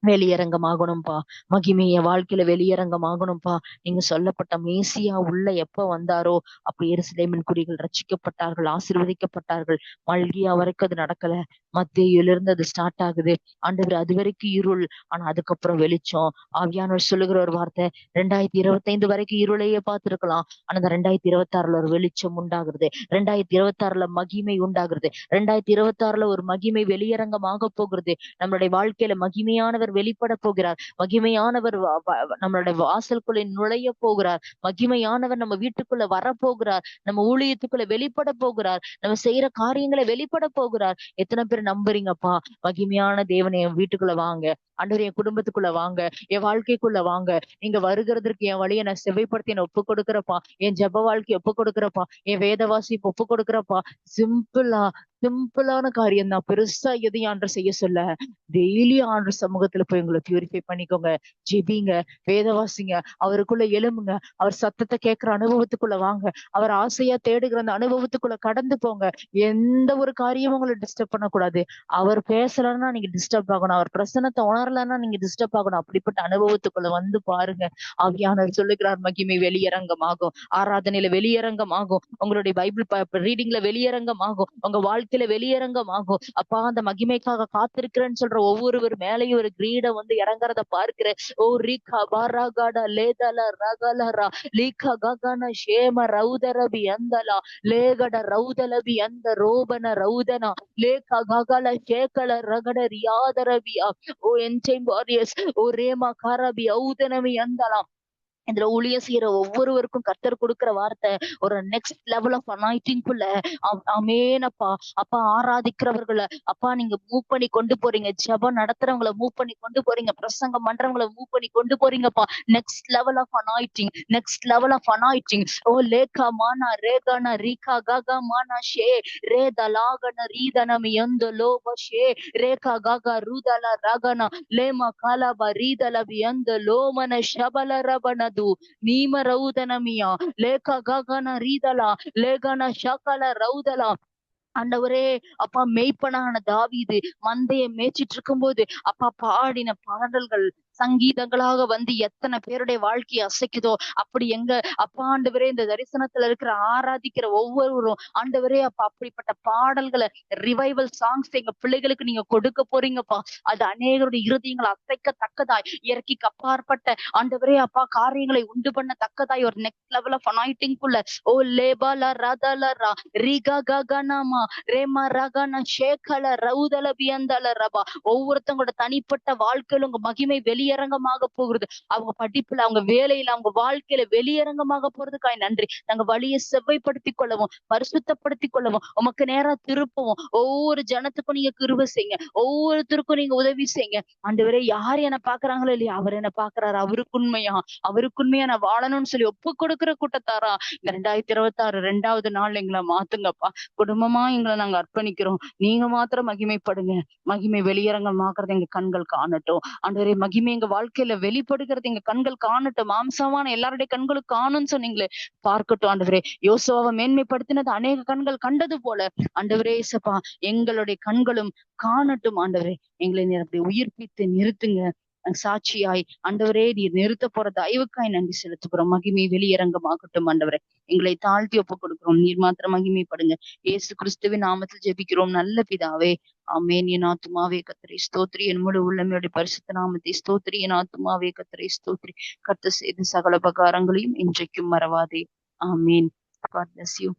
வெளியரங்கமாகணும்பா. மகிமை என் வாழ்க்கையில வெளியரங்கமாகணும்பா. நீங்க சொல்லப்பட்ட மேசியா உள்ள எப்ப வந்தாரோ அப்ப எருசலேமின் குடிகள் ரட்சிக்கப்பட்டார்கள், ஆசீர்வதிக்கப்பட்டார்கள். மல்கியா வரைக்கும் அது நடக்கல. மத்தேயுல அது ஸ்டார்ட் ஆகுது. ஆண்டவர் அது வரைக்கும் இருள், ஆனா அதுக்கப்புறம் வெளிச்சம். ஆவியானவர் சொல்லுகிற ஒரு வார்த்தை, 2025 வரைக்கும் இருளையே பார்த்திருக்கலாம். ஆனா அந்த 2026 ஒரு வெளிச்சம் உண்டாகுறது. 2026 மகிமை உண்டாகுறது. 2026 ஒரு மகிமை வெளியரங்கமாக போகிறது. நம்மளுடைய வாழ்க்கையில மகிமையானவர் வெளிப்பட போகிறார். மகிமையானவர் நம்மளுடைய வாசலுக்குள்ளே நுழைய போகிறார். மகிமையானவர் நம்ம வீட்டுக்குள்ள வரப்போகிறார். நம்ம ஊழியத்துக்குள்ள வெளிப்பட போகிறார். நம்ம செய்யற காரியங்களை வெளிப்பட போகிறார். எத்தனை பேர் நம்புறீங்கப்பா? மகிமையான தேவனை என் வீட்டுக்குள்ள வாங்க, ஆண்டவர் என் குடும்பத்துக்குள்ள வாங்க, என் வாழ்க்கைக்குள்ள வாங்க. நீங்க வருகிறதற்கு என் வழியை நான் செவ்வைப்படுத்தி என்ன ஒப்பு கொடுக்கிறப்பா. என் ஜெப வாழ்க்கையை ஒப்பு கொடுக்கிறப்பா. என் வேதவாசி ஒப்பு கொடுக்கிறப்பா. சிம்பிளான காரியம் தான். பெருசா எதையும் ஆண்டவர் செய்ய சொல்ல, டெய்லி ஆண்டவர் சமூகத்துல போய் உங்களை பியூரிஃபை பண்ணிக்கோங்க. ஜெபிங்க, வேதவாசிங்க, அவருக்குள்ள எழும்புங்க. அவர் சத்தத்தை கேட்கிற அனுபவத்துக்குள்ள வாங்க. அவர் ஆசையா தேடுகிற அந்த அனுபவத்துக்குள்ள கடந்து போங்க. எந்த ஒரு காரியமும் உங்களை டிஸ்டர்ப் பண்ணக்கூடாது. அவர் பேசலன்னா நீங்க டிஸ்டர்ப் ஆகணும். அவர் பிரசனத்தை உணரலன்னா நீங்க டிஸ்டர்ப் ஆகணும். அப்படிப்பட்ட அனுபவத்துக்குள்ள வந்து பாருங்க. ஆவியானவர் சொல்லுகிறார், மகிமை வெளியரங்கமாகும். ஆராதனையில வெளியரங்கமாகும். உங்களுடைய பைபிள் ரீடிங்ல வெளியரங்கமாகும். உங்க வாழ்க்கையில வெளியரங்கமாகும். அப்பா அந்த மகிமைக்காக காத்திருக்கிறேன்னு சொல்ற ஒவ்வொருவர் மேலையும் ஒரு கிரீடம் வந்து இறங்குறத பார்க்கிறேன். ஓ ரீகா பாராகாடா லேதல ரகலரா லீகா ககன ஷேம ரௌதரபி அந்தலா லேகட ரௌதலபி அந்த ரோபன ரௌதனா லேகா ககல ஷேகல ரகட ரியாதரபியா ஓ என்சைம் வாரியர்ஸ் ஓ ரேமா காரபி ஔதனமி அந்தலாம். இதுல ஊழியம் செய்யற ஒவ்வொருவருக்கும் கர்த்தர் கொடுக்கிற வார்த்தை ஒரு நெக்ஸ்ட் லெவல் ஆஃப் அனாயிட்டிங்குள்ள அமேனப்பா. அப்பா ஆராதிக்கிறவர்களை அப்பா நீங்க மூவ் பண்ணி கொண்டு போறீங்க. ஜெபம் நடத்துறவங்களை மூவ் பண்ணி கொண்டு போறீங்க. பிரசங்கம் பண்றவங்களை மூவ் பண்ணி கொண்டு போறீங்கப்பா. Next level of anointing, next level of anointing. ஓ லேகா மானா ரேகன ரீகா ககா மானா ஷே ரே தலாகன ரீதனமி எந்த லோப ஷே ரேகா ககா ரூதல ரகன லேமா காலப ரீதலபி எந்த லோமன ஷபல ரபன நீம ரவுதனமியா லேகா ககன ரீதலா லேகன ஷகல ரவுதலா. ஆண்டவரே அப்பா மெய்ப்பனான தாவீது மந்தையை மேய்ச்சிட்டு இருக்கும்போது அப்பா பாடின பாடல்கள் சங்கீதங்களாக வந்து எத்தனை பேருடைய வாழ்க்கையை அசைக்குதோ அப்படி எங்க அப்பா ஆண்டவரே இந்த தரிசனத்துல இருக்கிற ஆராதிக்கிற ஒவ்வொருவரும் ஆண்டவரே அப்பா அப்படிப்பட்ட பாடல்களை ரிவைவல் சாங்ஸ் எங்க பிள்ளைகளுக்கு நீங்க கொடுக்க போறீங்கப்பா. அது அநேகருடைய இருதயங்களை அசைக்கத்தக்கதாய் இறக்கிக்கு அப்பாற்பட்ட ஆண்டவரே அப்பா காரியங்களை உண்டு பண்ணத்தக்கதாய் ஒரு நெக்ஸ்ட் லெவல் ஆஃப் அனாயிட்டிங்குள்ள ஓ லேபாலா ரதலரா ரிகா ககனமா ரேமா ரகன ஷேகல ரவுதல பியந்தல ரபா. ஒவ்வொருத்தவங்களோட தனிப்பட்ட வாழ்க்கையில உங்க மகிமை வெளியரங்கமாக போகிறது. அவங்க படிப்புல, அவங்க வேலையில, அவங்க வாழ்க்கையில வெளியரங்கமாக போறதுக்காய் நன்றி. நாங்க வழியை செவ்வைப்படுத்திக் கொள்ளவும், பரிசுத்தப்படுத்திக் கொள்ளவும், உமக்கு நேரா திருப்பவும், ஒவ்வொரு ஜனத்துக்கும் நீங்க கிருபை செய்யுங்க. ஒவ்வொருத்தருக்கும் நீங்க உதவி செய்யுங்க. ஆண்டவரே யார் என்ன பாக்குறாங்களோ இல்லையா, அவர் என்ன பாக்குறாரு. அவருக்குண்மையா நான் வாழணும்னு சொல்லி ஒப்பு கொடுக்கிற கூட்டத்தாரா இந்த 2026 2வது நாள் எங்களை மாத்துங்கப்பா. குடும்பமா எங்களை நாங்க அர்ப்பணிக்கிறோம். நீங்க மாத்திரம் மகிமைப்படுங்க. மகிமை வெளியரங்கமாக்குறது எங்க கண்கள் காணட்டும். ஆண்டவரே மகிமை எங்க வாழ்க்கையில வெளிப்படுகிறது எங்க கண்கள் காணட்டும். மாம்சமான எல்லாருடைய கண்களும் காணும்னு சொன்னீங்களே, பார்க்கட்டும் ஆண்டவரே. யோசுவாவை மேன்மைப்படுத்தினது அநேக கண்கள் கண்டது போல ஆண்டவரே இயேசப்பா எங்களுடைய கண்களும் காணட்டும். ஆண்டவரே எங்களை நீர் அப்படி உயிர்ப்பித்து நிறுத்துங்க. சாட்சியாய் ஆண்டவரே நீர் நிறுத்த போற தயவுக்காய் நன்றி செலுத்துகிறோம். மகிமை வெளியரங்கமாகட்டும் ஆண்டவரே. எங்களை தாழ்த்தி ஒப்புக் கொடுக்கிறோம். நீர் மாத்திரம் மகிமைப்படுங்க. இயேசு கிறிஸ்துவின் நாமத்தில் ஜெபிக்கிறோம் நல்ல பிதாவே. ஆமென். என் ஆத்துமாவே கர்த்தரை ஸ்தோத்திரி. என் முழு உள்ளமையுடைய பரிசுத்த நாமத்தை ஸ்தோத்திரி. என் ஆத்துமாவே கர்த்தரை ஸ்தோத்திரி. கர்த்தர் செய்த சகல உபகாரங்களையும் இன்றைக்கும் மறவாதே. ஆமென். God bless you.